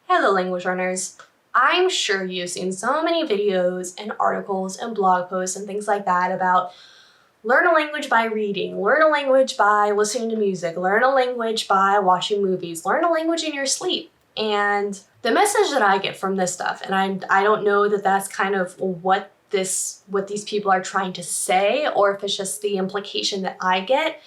Hello language learners. I'm sure you've seen so many videos and articles and blog posts and things like that about learn a language by reading, learn a language by listening to music, learn a language by watching movies, learn a language in your sleep. And the message that I get from this stuff, and I don't know that that's kind of what these people are trying to say, or if it's just the implication that I get,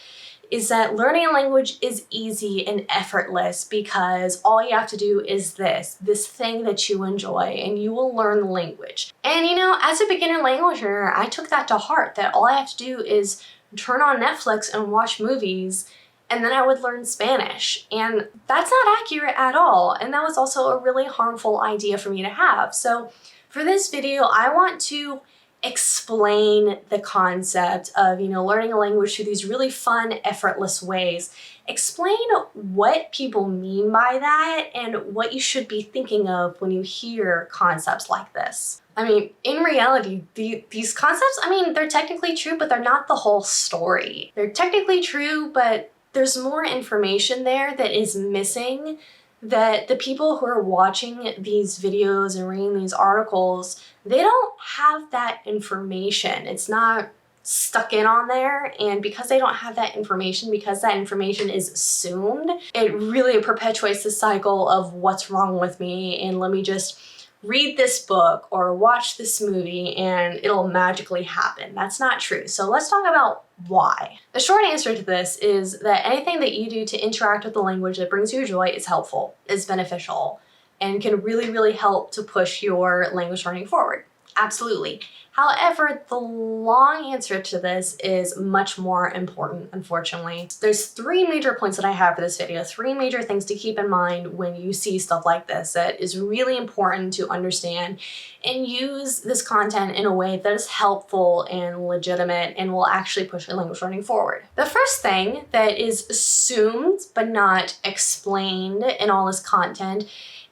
is that learning a language is easy and effortless because all you have to do is this thing that you enjoy and you will learn the language. And you know, as a beginner language learner, I took that to heart, that all I have to do is turn on Netflix and watch movies and then I would learn Spanish. And that's not accurate at all. And that was also a really harmful idea for me to have. So for this video, I want to explain the concept of, learning a language through these really fun, effortless ways. Explain what people mean by that and what you should be thinking of when you hear concepts like this. I mean, in reality, these concepts, they're technically true, but they're not the whole story. They're technically true, but there's more information there that is missing, that the people who are watching these videos and reading these articles, they don't have that information. It's not stuck in on there, and because they don't have that information, because that information is assumed, it really perpetuates the cycle of what's wrong with me and let me just read this book or watch this movie and it'll magically happen. That's not true. So let's talk about why. The short answer to this is that anything that you do to interact with the language that brings you joy is helpful, is beneficial, and can really, really help to push your language learning forward. Absolutely. However, the long answer to this is much more important, unfortunately. There's three major points that I have for this video, three major things to keep in mind when you see stuff like this that is really important to understand and use this content in a way that is helpful and legitimate and will actually push your language learning forward. The first thing that is assumed but not explained in all this content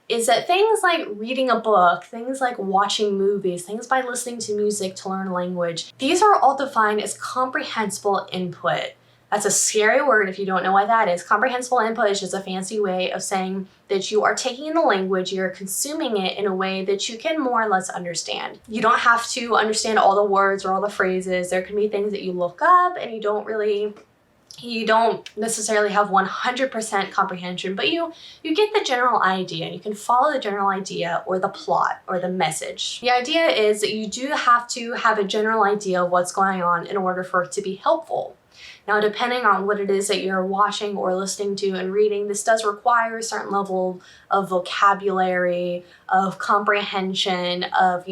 is that things like reading a book, things like watching movies, things by listening to music to learn language, these are all defined as comprehensible input. That's a scary word if you don't know what that is. Comprehensible input is just a fancy way of saying that you are taking in the language, you're consuming it in a way that you can more or less understand. You don't have to understand all the words or all the phrases. There can be things that you look up and you don't necessarily have 100% comprehension, but you get the general idea. You can follow the general idea or the plot or the message. The idea is that you do have to have a general idea of what's going on in order for it to be helpful. Now, depending on what it is that you're watching or listening to and reading, this does require a certain level of vocabulary, of comprehension, of,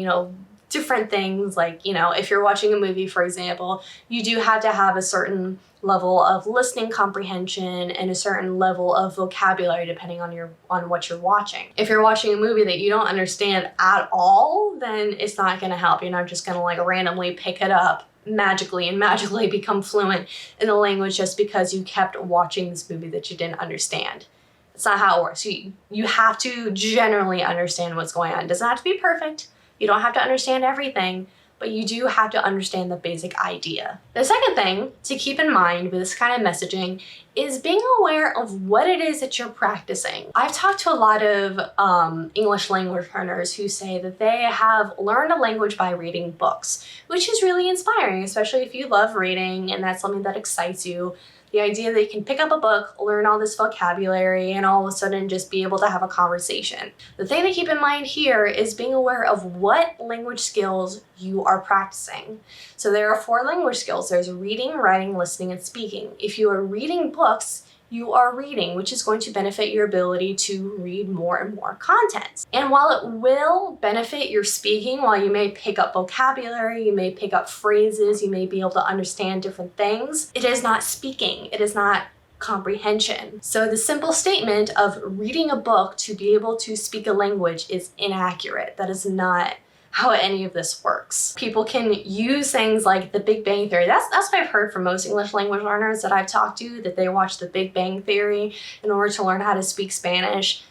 different things. Like, if you're watching a movie, for example, you do have to have a certain level of listening comprehension and a certain level of vocabulary depending on what you're watching. If you're watching a movie that you don't understand at all, then it's not going to help. You're not just going to randomly pick it up magically become fluent in the language just because you kept watching this movie that you didn't understand. That's not how it works. You have to generally understand what's going on. It doesn't have to be perfect. You don't have to understand everything, but you do have to understand the basic idea. The second thing to keep in mind with this kind of messaging is being aware of what it is that you're practicing. I've talked to a lot of English language learners who say that they have learned a language by reading books, which is really inspiring, especially if you love reading and that's something that excites you. The idea that you can pick up a book, learn all this vocabulary, and all of a sudden just be able to have a conversation. The thing to keep in mind here is being aware of what language skills you are practicing. So there are 4 language skills. There's reading, writing, listening, and speaking. If you are reading books, you are reading, which is going to benefit your ability to read more and more content. And while it will benefit your speaking, while you may pick up vocabulary, you may pick up phrases, you may be able to understand different things, it is not speaking. It is not comprehension. So the simple statement of reading a book to be able to speak a language is inaccurate. That is not how any of this works. People can use things like the Big Bang Theory. That's what I've heard from most English language learners that I've talked to, that they watch the Big Bang Theory in order to learn how to speak Spanish.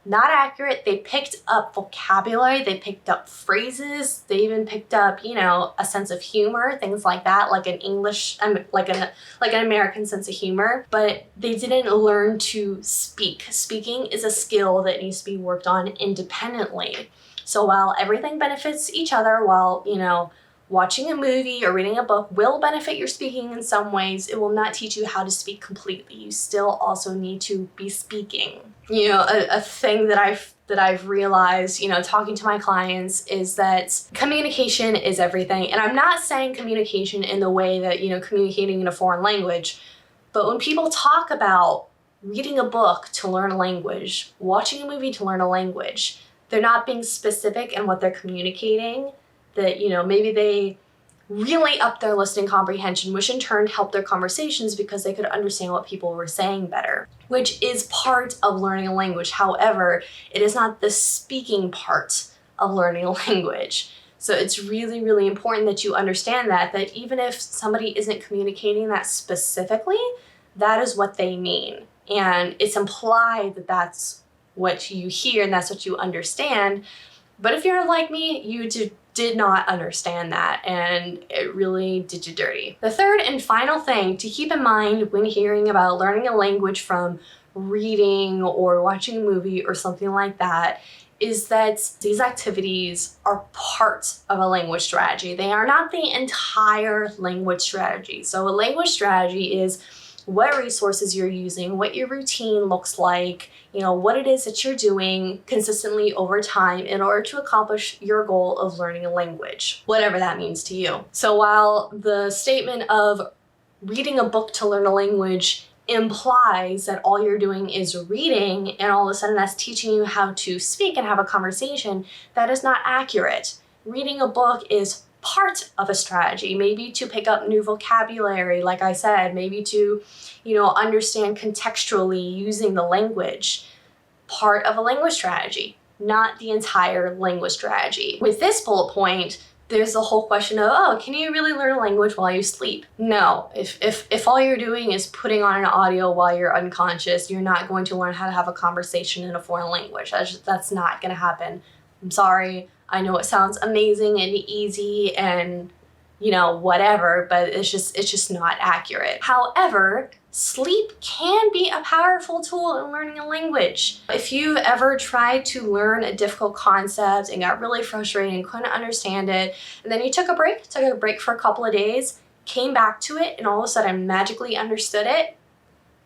Not accurate. They picked up vocabulary, they picked up phrases, they even picked up, you know, a sense of humor, things like that, like an English, like an American sense of humor, but they didn't learn to speak. Speaking is a skill that needs to be worked on independently. So while everything benefits each other, while, you know, watching a movie or reading a book will benefit your speaking in some ways, it will not teach you how to speak completely. You still also need to be speaking. You know, a thing that I've realized, you know, talking to my clients is that communication is everything. And I'm not saying communication in the way that, you know, communicating in a foreign language, but when people talk about reading a book to learn a language, watching a movie to learn a language, they're not being specific in what they're communicating. That, you know, maybe they really upped their listening comprehension, which in turn helped their conversations because they could understand what people were saying better, which is part of learning a language. However, it is not the speaking part of learning a language. So it's really, really important that you understand that even if somebody isn't communicating that specifically, that is what they mean. And it's implied that that's what you hear and that's what you understand. But if you're like me, you did not understand that, and it really did you dirty. The third and final thing to keep in mind when hearing about learning a language from reading or watching a movie or something like that is that these activities are part of a language strategy. They are not the entire language strategy. So a language strategy is what resources you're using, what your routine looks like, you know, what it is that you're doing consistently over time in order to accomplish your goal of learning a language, whatever that means to you. So while the statement of reading a book to learn a language implies that all you're doing is reading and all of a sudden that's teaching you how to speak and have a conversation, that is not accurate. Reading a book is part of a strategy, maybe to pick up new vocabulary, like I said, maybe to, you know, understand contextually using the language. Part of a language strategy, not the entire language strategy. With this bullet point, there's the whole question of, oh, can you really learn a language while you sleep? No, if all you're doing is putting on an audio while you're unconscious, you're not going to learn how to have a conversation in a foreign language. That's not gonna happen. I'm sorry. I know it sounds amazing and easy and, you know, whatever, but it's just not accurate. However, sleep can be a powerful tool in learning a language. If you've ever tried to learn a difficult concept and got really frustrated and couldn't understand it, and then you took a break for a couple of days, came back to it, and all of a sudden magically understood it,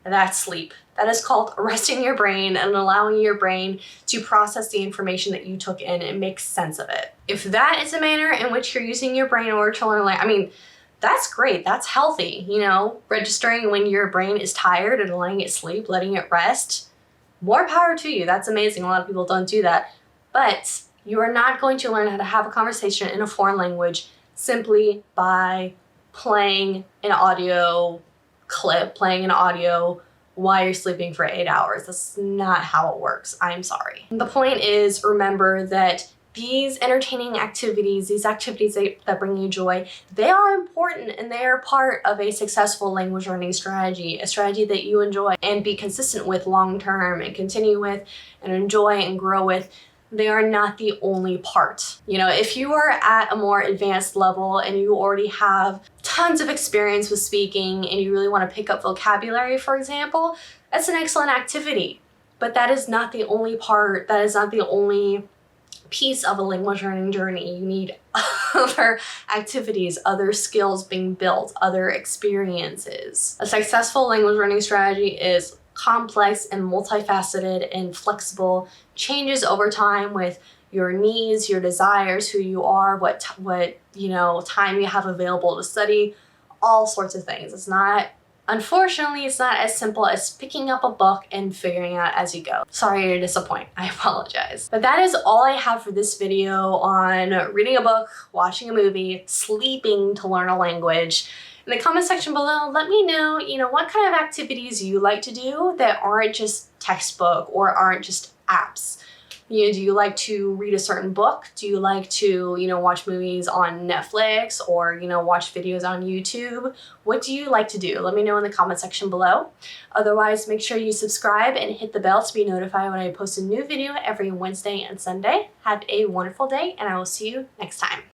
that's sleep. That is called resting your brain and allowing your brain to process the information that you took in and make sense of it. If that is the manner in which you're using your brain in order to learn, I mean, that's great. That's healthy. You know, registering when your brain is tired and letting it sleep, letting it rest. More power to you. That's amazing. A lot of people don't do that. But you are not going to learn how to have a conversation in a foreign language simply by playing an audio clip, playing an audio while you're sleeping for 8 hours. That's not how it works. I'm sorry. The point is, remember that these entertaining activities, these activities that bring you joy, they are important and they are part of a successful language learning strategy, a strategy that you enjoy and be consistent with long term and continue with and enjoy and grow with. They are not the only part. You know, if you are at a more advanced level and you already have tons of experience with speaking and you really want to pick up vocabulary, for example, that's an excellent activity. But that is not the only part, that is not the only piece of a language learning journey. You need other activities, other skills being built, other experiences. A successful language learning strategy is complex and multifaceted and flexible, changes over time with your needs, your desires, who you are, what you know, time you have available to study, all sorts of things. It's not, unfortunately, it's not as simple as picking up a book and figuring out as you go. Sorry to disappoint, I apologize. But that is all I have for this video on reading a book, watching a movie, sleeping to learn a language. In the comment section below, let me know, you know, what kind of activities you like to do that aren't just textbook or aren't just apps. You know, do you like to read a certain book? Do you like to, watch movies on Netflix or, watch videos on YouTube? What do you like to do? Let me know in the comment section below. Otherwise, make sure you subscribe and hit the bell to be notified when I post a new video every Wednesday and Sunday. Have a wonderful day, and I will see you next time.